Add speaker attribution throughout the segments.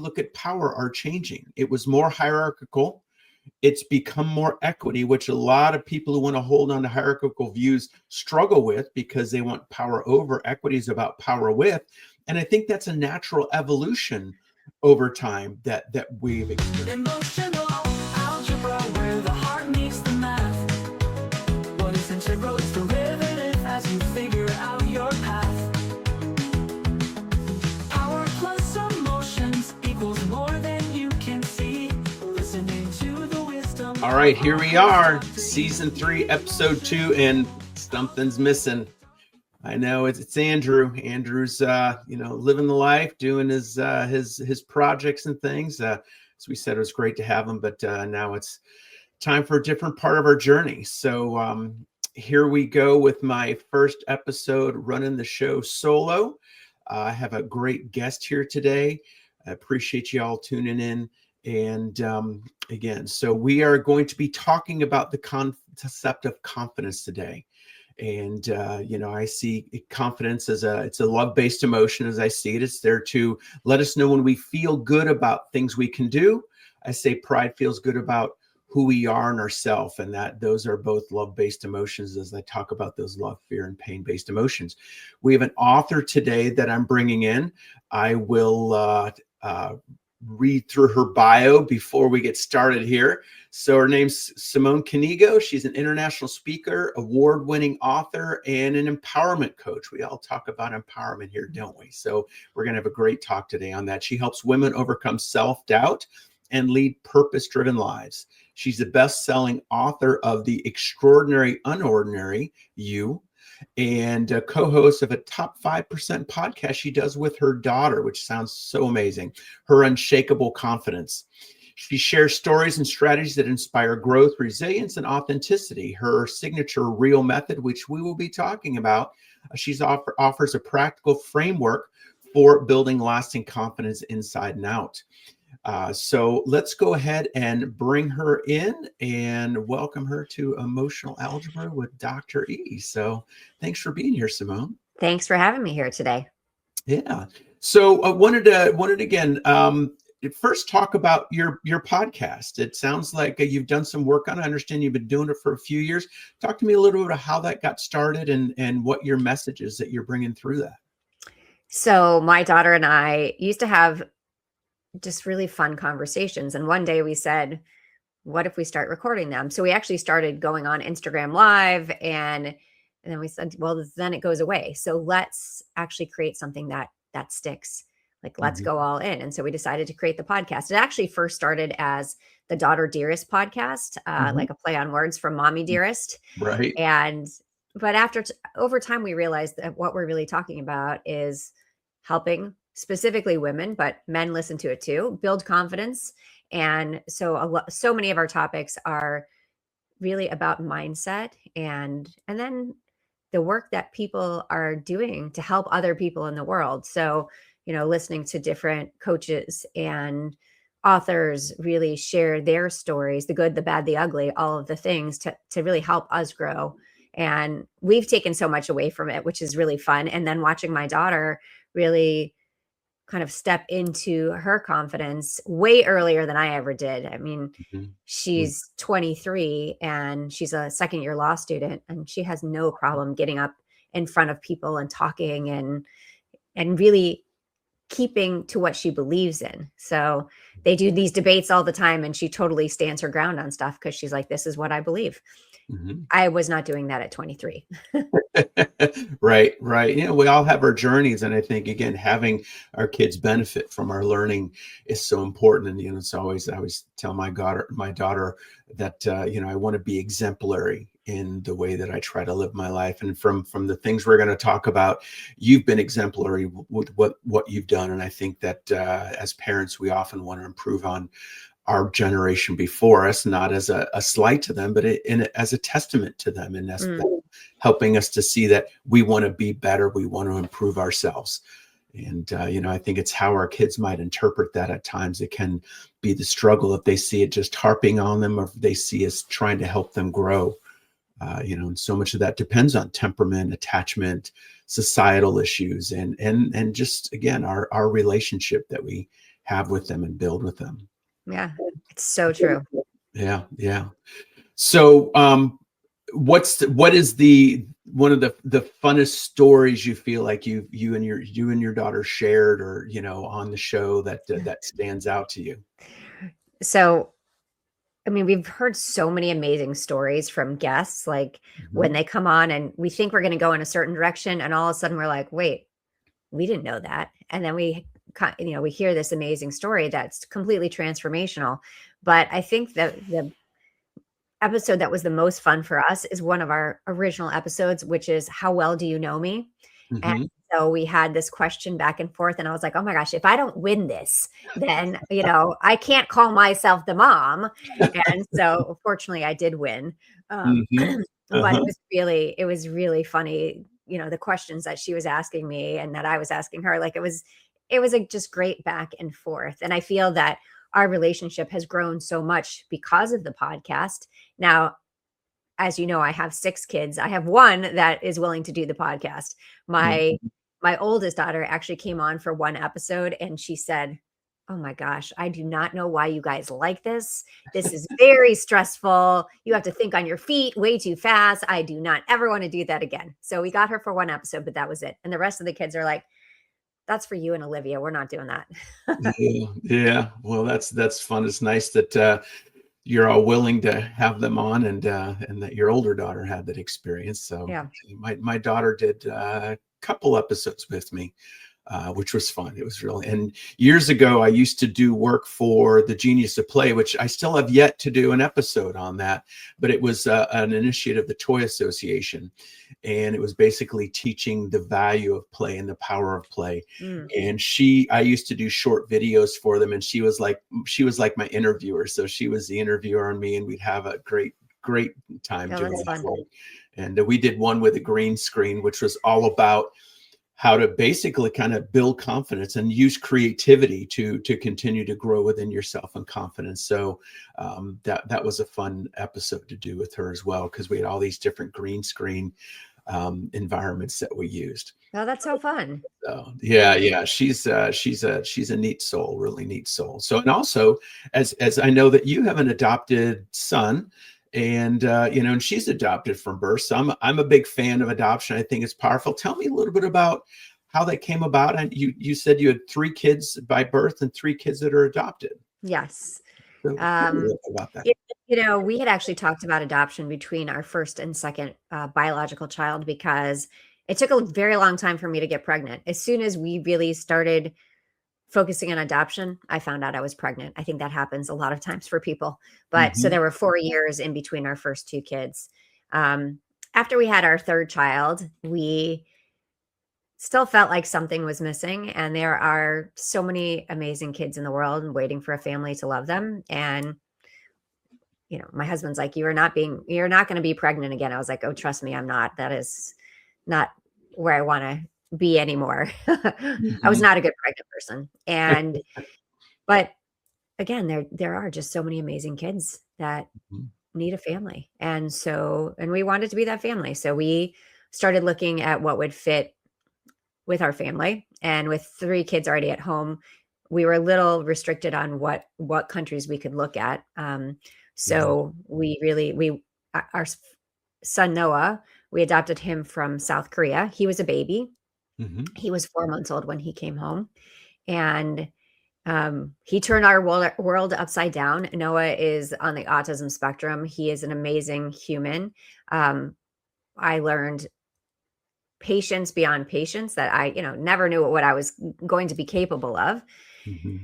Speaker 1: look at power are changing. It was more hierarchical. It's become more equity, which a lot of people who want to hold on to hierarchical views struggle with because they want power over. Equity is about power with. And I think that's a natural evolution over time that we've experienced.
Speaker 2: Emotional algebra, where the heart meets the math. What is integral is derivative as you figure out your path. Power plus emotions equals more than you can see. Listening to the wisdom.
Speaker 1: All right, here we are, season 3, episode 2, and something's missing. I know it's Andrew. Andrew's living the life, doing his projects and things. As we said, it was great to have him, but now it's time for a different part of our journey. So here we go with my first episode running the show solo. I have a great guest here today. I appreciate you all tuning in. And again, so we are going to be talking about the concept of confidence today. And, I see confidence as it's a love-based emotion as I see it. It's there to let us know when we feel good about things we can do. I say pride feels good about who we are and ourselves, and that those are both love-based emotions as I talk about those love, fear, and pain-based emotions. We have an author today that I'm bringing in. I will read through her bio before we get started here. So her name's Simone Knego. She's an international speaker, award-winning author, and an empowerment coach. We all talk about empowerment here, don't we? So we're going to have a great talk today on that. She helps women overcome self-doubt and lead purpose-driven lives. She's the best-selling author of The Extraordinary Unordinary You, and a co-host of a top 5% podcast she does with her daughter, which sounds so amazing, Her Unshakable Confidence. She shares stories and strategies that inspire growth, resilience, and authenticity. Her signature REAL method, which we will be talking about, offers a practical framework for building lasting confidence inside and out. So let's go ahead and bring her in and welcome her to Emotional Algebra with Dr. E. So thanks for being here, Simone.
Speaker 3: Thanks for having me here today.
Speaker 1: Yeah. So I wanted again, first talk about your podcast. It sounds like you've done some work on it. I understand you've been doing it for a few years. Talk to me a little bit about how that got started and what your message is that you're bringing through that.
Speaker 3: So my daughter and I used to have just really fun conversations. And one day we said, what if we start recording them? So we actually started going on Instagram Live, and then we said, well, then it goes away. So let's actually create something that sticks. Like, let's go all in. And so we decided to create the podcast. It actually first started as the Daughter Dearest podcast, like a play on words from Mommy Dearest.
Speaker 1: Right.
Speaker 3: But over time, we realized that what we're really talking about is helping specifically women, but men listen to it too, build confidence. And so so many of our topics are really about mindset and then the work that people are doing to help other people in the world. So, listening to different coaches and authors really share their stories, the good, the bad, the ugly, all of the things to really help us grow. And we've taken so much away from it, which is really fun. And then watching my daughter really kind of step into her confidence way earlier than I ever did. I mean, she's 23 and she's a second-year law student, and she has no problem getting up in front of people and talking and really keeping to what she believes in. So they do these debates all the time, and she totally stands her ground on stuff because she's like, this is what I believe. I was not doing that at 23.
Speaker 1: Right. We all have our journeys. And I think, again, having our kids benefit from our learning is so important. And, I always tell my daughter that, I want to be exemplary in the way that I try to live my life. And from the things we're going to talk about, you've been exemplary with what you've done. And I think that as parents, we often want to improve on our generation before us, not as a slight to them, but as a testament to them, and that's helping us to see that we want to be better, we want to improve ourselves. And, I think it's how our kids might interpret that at times. It can be the struggle if they see it just harping on them, or if they see us trying to help them grow. And so much of that depends on temperament, attachment, societal issues, and just, again, our relationship that we have with them and build with them.
Speaker 3: Yeah, it's so true.
Speaker 1: Yeah, yeah. So, what is one of the funnest stories you feel like you and your daughter shared, or on the show that stands out to you?
Speaker 3: So, I mean, we've heard so many amazing stories from guests, like when
Speaker 1: Mhm.
Speaker 3: they come on and we think we're going to go in a certain direction, and all of a sudden we're like, wait, we didn't know that. And then we hear this amazing story that's completely transformational. But I think that the episode that was the most fun for us is one of our original episodes, which is How Well Do You Know Me? And
Speaker 1: Mhm.
Speaker 3: so we had this question back and forth, and I was like, oh my gosh, if I don't win this, then, I can't call myself the mom. And so fortunately I did win.
Speaker 1: Mhm.
Speaker 3: But
Speaker 1: Uh-huh.
Speaker 3: it was really funny, the questions that she was asking me and that I was asking her. Like it was like just great back and forth. And I feel that our relationship has grown so much because of the podcast. Now, as you know, I have 6 kids. I have one that is willing to do the podcast. My
Speaker 1: Mhm.
Speaker 3: my oldest daughter actually came on for one episode and she said, "Oh my gosh, I do not know why you guys like this. This is very stressful. You have to think on your feet way too fast. I do not ever want to do that again." So we got her for one episode, but that was it. And the rest of the kids are like, "That's for you and Olivia. We're not doing that."
Speaker 1: Yeah, yeah. Well, that's fun. It's nice that you're all willing to have them on, and that your older daughter had that experience. So
Speaker 3: Yeah.
Speaker 1: my daughter did a couple episodes with me, which was fun. It was really, and years ago, I used to do work for the Genius of Play, which I still have yet to do an episode on that, but it was an initiative of the Toy Association. And it was basically teaching the value of play and the power of play.
Speaker 3: Mm.
Speaker 1: And I used to do short videos for them, and she was like my interviewer. So she was the interviewer on me, and we'd have a great time
Speaker 3: No,
Speaker 1: doing
Speaker 3: that's fun.
Speaker 1: that. And we did one with a green screen, which was all about how to basically kind of build confidence and use creativity to continue to grow within yourself and confidence. So that was a fun episode to do with her as well, because we had all these different green screen environments that we used.
Speaker 3: Oh, that's so fun.
Speaker 1: So yeah, she's a neat soul, really neat soul. So, and also, as I know that you have an adopted son, and and she's adopted from birth. So I'm a big fan of adoption. I think it's powerful. Tell me a little bit about how that came about. And you said you had 3 kids by birth and 3 kids that are adopted.
Speaker 3: Yes.
Speaker 1: So tell me a
Speaker 3: Um,
Speaker 1: little bit about that.
Speaker 3: y we had actually talked about adoption between our first and second, biological child because it took a very long time for me to get pregnant. As soon as we really started focusing on adoption, I found out I was pregnant. I think that happens a lot of times for people. But so
Speaker 1: Hmm.
Speaker 3: there were 4 years in between our first 2 kids. Um, After we had our 3rd child, we still felt like something was missing, and there are so many amazing kids in the world and waiting for a family to love them. And my husband's like, you're not going to be pregnant again. I was like, oh, trust me, I'm not. That is not where I want to be anymore. I was
Speaker 1: Hmm.
Speaker 3: not a good pregnant person. But again, there are just so many amazing kids that need a family. And we wanted to be that family. So we started looking at what would fit with our family. And with 3 kids already at home, we were a little restricted on what countries we could look at.
Speaker 1: Yeah.
Speaker 3: So our son Noah, we adopted him from South Korea. He was a baby.
Speaker 1: Hmm.
Speaker 3: He was 4 months old when he came home, and he turned our world upside down. Noah is on the autism spectrum. He is an amazing human. I learned patience beyond patience that I, never knew what I was going to be capable of.
Speaker 1: Hmm.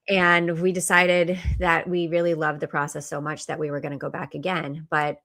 Speaker 3: And we decided that we really loved the process so much that we were going to go back again. But